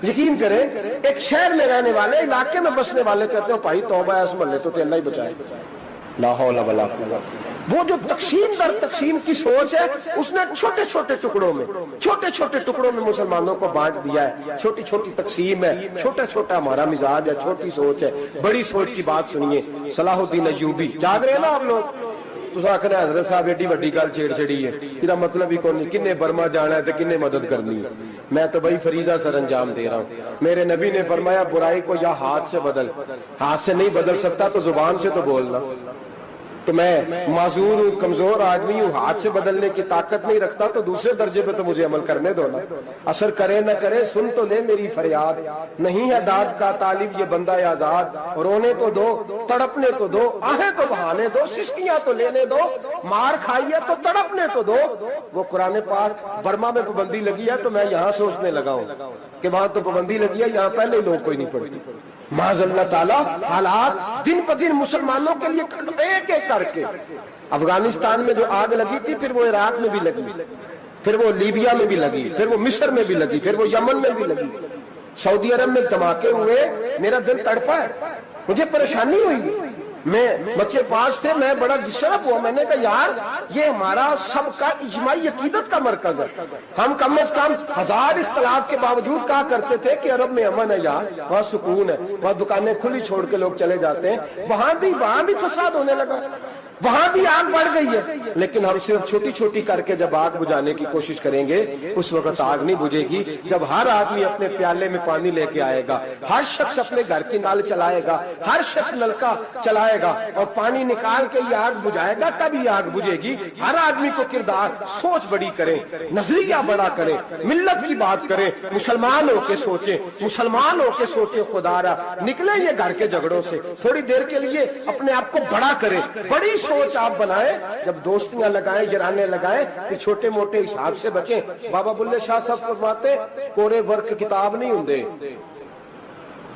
یقین کریں، ایک شہر میں رہنے والے، علاقے میں بسنے والے کہتے ہیں بھائی توبہ ہے اس محلے تو اللہ ہی بچائے. لا حول ولا قوت. وہ جو تقسیم در تقسیم کی سوچ ہے، اس نے چھوٹے چھوٹے ٹکڑوں میں مسلمانوں کو بانٹ دیا ہے. چھوٹی چھوٹی تقسیم ہے، چھوٹا چھوٹا ہمارا مزاج ہے، چھوٹی سوچ ہے. بڑی سوچ کی بات سنیے. صلاح الدین ایوبی، جاگ رہے ہیں نا آپ لوگ؟ تو آخر حضرت صاحب ایڈی وڈی گل چھیڑ چھڑی ہے، یہ مطلب ہی کون نہیں، کنے برما جانا ہے تو کنے مدد کرنی ہے. میں تو بھائی فریضہ سر انجام دے رہا ہوں. میرے نبی نے فرمایا برائی کو یا ہاتھ سے بدل، ہاتھ سے نہیں بدل سکتا تو زبان سے تو بولنا. تو میں معذور ہوں، کمزور آدمی ہوں، ہاتھ سے بدلنے کی طاقت نہیں رکھتا، تو دوسرے درجے پہ تو مجھے عمل کرنے دو نا. اثر کرے نہ کرے سن تو لے میری فریاد، نہیں ہے داد کا طالب یہ بندہ آزاد. رونے تو دو، تڑپنے تو دو، آہیں تو بہانے دو، سسکیاں تو لینے دو، مار کھائیے تو تڑپنے تو دو. وہ قرآن پاک برما میں پابندی لگی ہے تو میں یہاں سوچنے لگا ہوں کہ وہاں تو پابندی لگی ہے، یہاں پہلے لوگ کوئی نہیں پڑھتی. معاذ اللہ تعالیٰ حالات دن پہ دن مسلمانوں کے لیے ایک ایک کر کے. افغانستان میں جو آگ لگی تھی، پھر وہ عراق میں بھی لگی، پھر وہ لیبیا میں بھی لگی، پھر وہ مصر میں بھی لگی، پھر وہ یمن میں بھی لگی، سعودی عرب میں دھماکے ہوئے. میرا دل تڑپا ہے، مجھے پریشانی ہوئی. بچے 5 تھے, میں بڑا ڈسٹرب ہوا. میں نے کہا یار یہ ہمارا سب کا اجماعی عقیدت کا مرکز ہے, ہم کم از کم 1000 اختلاف کے باوجود کہا کرتے تھے کہ عرب میں امن ہے یار, وہاں سکون ہے, وہاں دکانیں کھلی چھوڑ کے لوگ چلے جاتے ہیں. وہاں بھی فساد ہونے لگا, وہاں بھی آگ بڑھ گئی ہے. لیکن ہم صرف چھوٹی چھوٹی کر کے جب آگ بجھانے کی کوشش کریں گے اس وقت آگ نہیں بجھے گی. جب ہر آدمی اپنے پیالے میں پانی لے کے آئے گا, ہر شخص اپنے گھر کی نال چلائے گا, ہر شخص نلکا چلائے گا اور پانی نکال کے یہ آگ بجھائے گا, تب یہ آگ بجھے گی. ہر آدمی کو کردار, سوچ بڑی کریں, نظریہ بڑا کریں, ملت کی بات کریں, مسلمان ہو کے سوچیں, مسلمان ہو کے سوچیں. خدا را نکلیں یہ گھر کے جھگڑوں سے, تھوڑی دیر کے لیے اپنے آپ کو بڑا کریں, بڑی سوچ آپ بنائیں. جب دوستیاں لگائیں, یارانے لگائیں, کہ چھوٹے موٹے حساب سے بچیں. بابا بلے شاہ صاحب فرماتے کوڑے ورک کتاب نہیں ہوندے,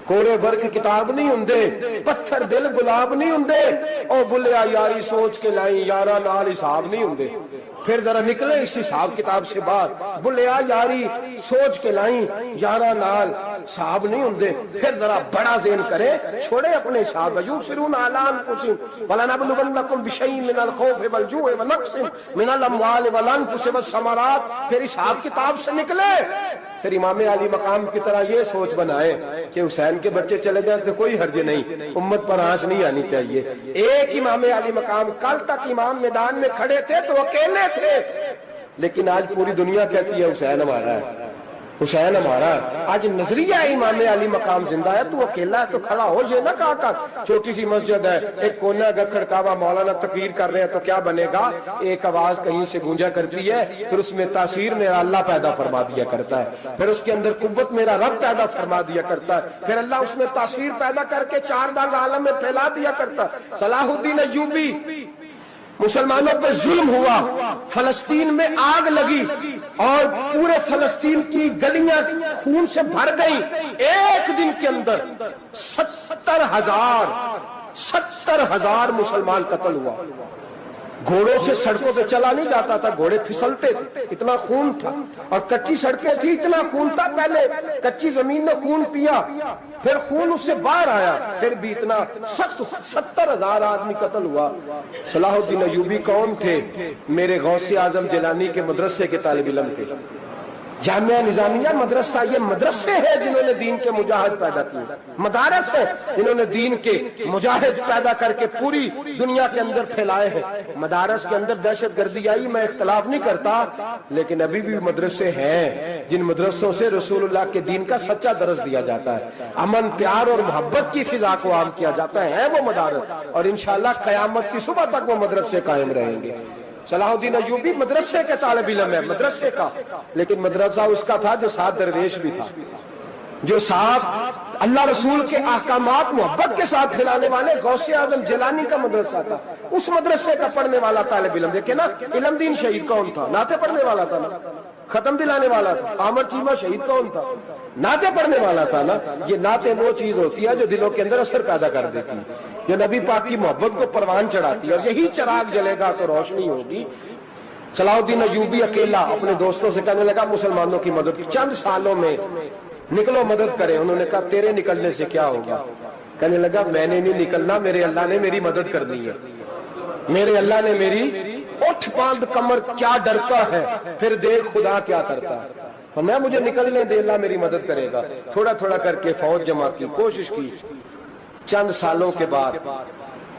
کوڑے ورک کتاب نہیں ہوندے, پتھر دل گلاب نہیں ہوندے. او بلیا یاری سوچ کے لائیں, یارا نال حساب نہیں ہوندے. پھر ذرا نکلے اس حساب کتاب سے باہر, بلیا یاری سوچ کے لائیں, یارا نال حساب نہیں ہوندے. پھر ذرا بڑا ذہن کرے, چھوڑے اپنے حساب. یوسرون علی انفسہم ولنبلونکم بشیء من الخوف والجوع ونقص من الاموال والانفس والثمرات. پھر حساب کتاب سے نکلے. پھر امام علی مقام کی طرح یہ سوچ بنائے کہ حسین کے بچے چلے جائیں تو کوئی حرج نہیں, امت پر آنچ نہیں آنی چاہیے. ایک امام علی مقام, کل تک امام میدان میں کھڑے تھے تو اکیلے تھے, لیکن آج پوری دنیا کہتی ہے حسین ہمارا ہے, حسین ہمارا. آج نظریہ امام علی مقام زندہ ہے, تو اکیلا ہے تو کھڑا ہو. یہ نہ کہا کر چھوٹی سی مسجد ہے, ایک کونا کا کھڑکاوا, مولانا تقریر کر رہے ہیں تو کیا بنے گا, ایک آواز کہیں سے گونجا کرتی ہے, پھر اس میں تاثیر میرا اللہ پیدا فرما دیا کرتا ہے, پھر اس کے اندر قوت میرا رب پیدا فرما دیا کرتا ہے, پھر اللہ اس میں تاثیر پیدا کر کے 4 دانگ عالم میں پھیلا دیا کرتا ہے. صلاح الدین ایوبی, مسلمانوں پہ ظلم ہوا, فلسطین میں آگ لگی اور پورے فلسطین کی گلیاں خون سے بھر گئیں. ایک دن کے اندر 70,000 مسلمان قتل ہوا. گھوڑوں سے سڑکوں پہ چلا نہیں جاتا تھا, گھوڑے پھسلتے تھے, اتنا خون تھا. اور کچی سڑکیں تھی, اتنا خون تھا. پہلے کچی زمین نے خون پیا, پھر خون اس سے باہر آیا, پھر بھی اتنا 70,000 آدمی قتل ہوا. صلاح الدین ایوبی کون تھے؟ میرے غوث اعظم جیلانی کے مدرسے کے طالب علم تھے. جامعہ نظامیہ مدرسہ, یہ مدرسے ہیں جنہوں نے دین کے مجاہد پیدا کیے, مدارس ہیں جنہوں نے دین کے مجاہد پیدا کر کے پوری دنیا کے اندر پھیلائے ہیں. مدارس کے اندر دہشت گردی آئی, میں اختلاف نہیں کرتا, لیکن ابھی بھی مدرسے ہیں جن مدرسوں سے رسول اللہ کے دین کا سچا درس دیا جاتا ہے, امن پیار اور محبت کی فضا کو عام کیا جاتا ہے وہ مدارس. اور انشاءاللہ قیامت کی صبح تک وہ مدرسے قائم رہیں گے. صلاح الدین ایوبی مدرسے کے طالب علم ہے, مدرسے کا, لیکن مدرسہ اس کا تھا جو ساتھ درویش بھی تھا, جو ساتھ اللہ رسول کے احکامات محبت کے ساتھ پھیلانے والے غوث اعظم جیلانی کا مدرسہ تھا. اس مدرسے کا پڑھنے والا طالب علم, دیکھیں نا, علم دین شہید کون تھا؟ نعتیں پڑھنے والا تھا نا, ختم دلانے والا تھا. احمد چیمہ شہید کون تھا؟ نعتیں پڑھنے والا تھا نا. یہ نعتیں وہ چیز ہوتی ہے جو دلوں کے اندر اثر پیدا کر دیتی ہے, جو نبی پاک کی محبت کو پروان چڑھاتی ہے, اور یہی چراغ جلے گا تو روشنی ہوگی. صلاح الدین ایوبی اکیلا اپنے دوستوں سے کہنے لگا مسلمانوں کی مدد, چند سالوں میں نکلو مدد کرے. انہوں نے کہا تیرے نکلنے سے کیا ہوگا؟ کہنے لگا میں نے نہیں نکلنا, میرے اللہ نے میری مدد کرنی ہے, میرے اللہ نے میری اٹھ باندھ کمر کیا ڈرتا ہے, پھر دیکھ خدا کیا کرتا ہے. میں مجھے نکلنے دے, اللہ میری مدد کرے گا. تھوڑا تھوڑا کر کے فوج جمع کی, کوشش کی. چند سالوں کے بعد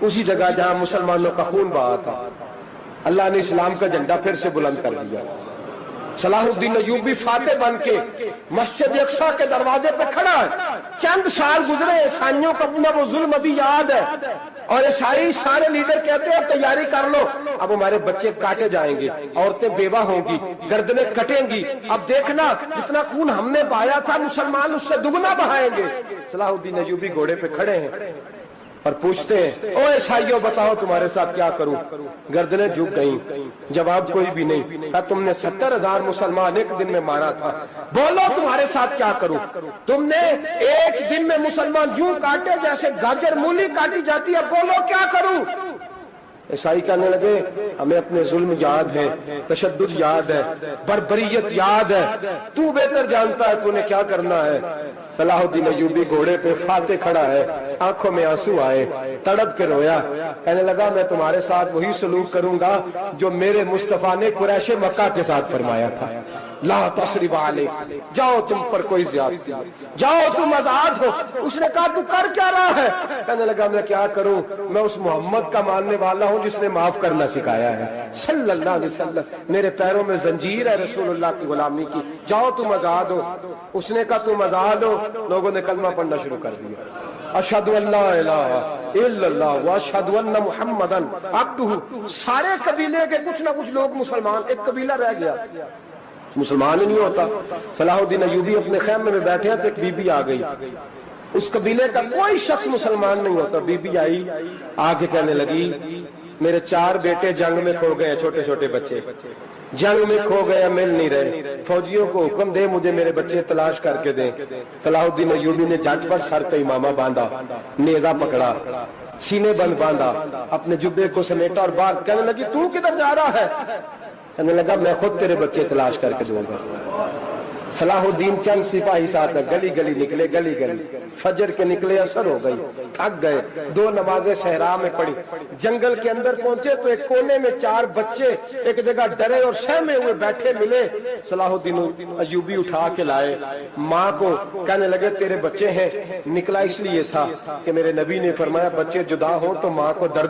اسی جگہ جہاں مسلمانوں کا خون بہا تھا, اللہ نے اسلام کا جھنڈا پھر سے بلند کر دیا. صلاح الدین ایوبی فاتح بن کے مسجد اقصی کے دروازے پہ کھڑا ہے. چند سال گزرے, عیسائیوں کا اپنا وہ ظلم ابھی یاد ہے, اور عیسائی سارے لیڈر کہتے ہیں تیاری کر لو, اب ہمارے بچے کاٹے جائیں گے, عورتیں بیوہ ہوں گی, گردنیں کٹیں گی. اب دیکھنا جتنا خون ہم نے بہایا تھا مسلمان اس سے دگنا بہائیں گے. صلاح الدین ایوبی گھوڑے پہ کھڑے ہیں اور پوچھتے ہیں او عیسائیوں بتاؤ تمہارے ساتھ کیا کروں؟ گردنیں جھک گئیں, جواب کوئی بھی نہیں. تم نے 70,000 مسلمان ایک دن میں مارا تھا, بولو تمہارے ساتھ کیا کروں؟ تم نے ایک دن میں مسلمان یوں کاٹے جیسے گاجر مولی کاٹی جاتی ہے, بولو کیا کروں؟ عیسائی کہنے لگے ہمیں اپنے ظلم یاد ہے، تشدد یاد ہے، بربریت یاد ہے، تو بہتر جانتا ہے تو نے کیا کرنا ہے۔ صلاح الدین ایوبی گھوڑے پہ فاتح کھڑا ہے، آنکھوں میں آنسو آئے، تڑپ کے رویا، کہنے لگا میں تمہارے ساتھ وہی سلوک کروں گا جو میرے مصطفیٰ نے قریش مکہ کے ساتھ فرمایا تھا، لا تصریب علیک، جاؤ تم پر کوئی زیادتی، جاؤ تم آزاد ہو۔ اس نے کہا تو کر کیا رہا ہے؟ کہنے لگا میں کیا کروں، میں اس محمد کا ماننے والا ہوں جس نے معاف کرنا سکھایا ہے صلی اللہ علیہ وسلم، میرے پیروں میں زنجیر ہے رسول اللہ کی غلامی کی، جاؤ تم آزاد ہو۔ اس نے کہا تم آزاد ہو، لوگوں نے کلمہ پڑھنا شروع کر دیا، اشہد ان لا الہ الا اللہ واشہد ان محمدن عبدہ۔ سارے قبیلے کے کچھ نہ کچھ لوگ مسلمان، ایک قبیلہ رہ گیا مسلمان ہی نہیں ہوتا۔ صلاح الدین ایوبی اپنے خیمے میں بیٹھے ہیں تو ایک بی بی آ گئی، اس قبیلے کا کوئی شخص مسلمان نہیں ہوتا۔ بی بی آئی، آگے کہنے لگی میرے 4 بیٹے جنگ میں کھو گئے، چھوٹے چھوٹے بچے جنگ میں کھو گئے، مل نہیں رہے، فوجیوں کو حکم دے مجھے میرے بچے تلاش کر کے دیں۔ صلاح الدین ایوبی نے جھٹ پٹ سر پہ امامہ باندھا، نیزہ پکڑا، سینے بند باندھا، اپنے جبے کو سمیٹا اور بات کہنے لگی تو کدھر جا رہا ہے؟ کہنے لگا میں خود تیرے بچے تلاش کر کے دوں گا۔ صلاح الدین چند سپاہی ساتھ گلی گلی نکلے، گلی گلی فجر کے نکلے، اثر ہو گئی، تھک گئے، 2 نمازیں صحرا میں پڑھی، جنگل کے اندر پہنچے تو ایک کونے میں 4 بچے ایک جگہ ڈرے اور سہمے ہوئے بیٹھے ملے۔ صلاح الدین ایوبی اٹھا کے لائے، ماں کو کہنے لگے تیرے بچے ہیں، نکلا اس لیے تھا کہ میرے نبی نے فرمایا بچے جدا ہوں تو ماں کو درد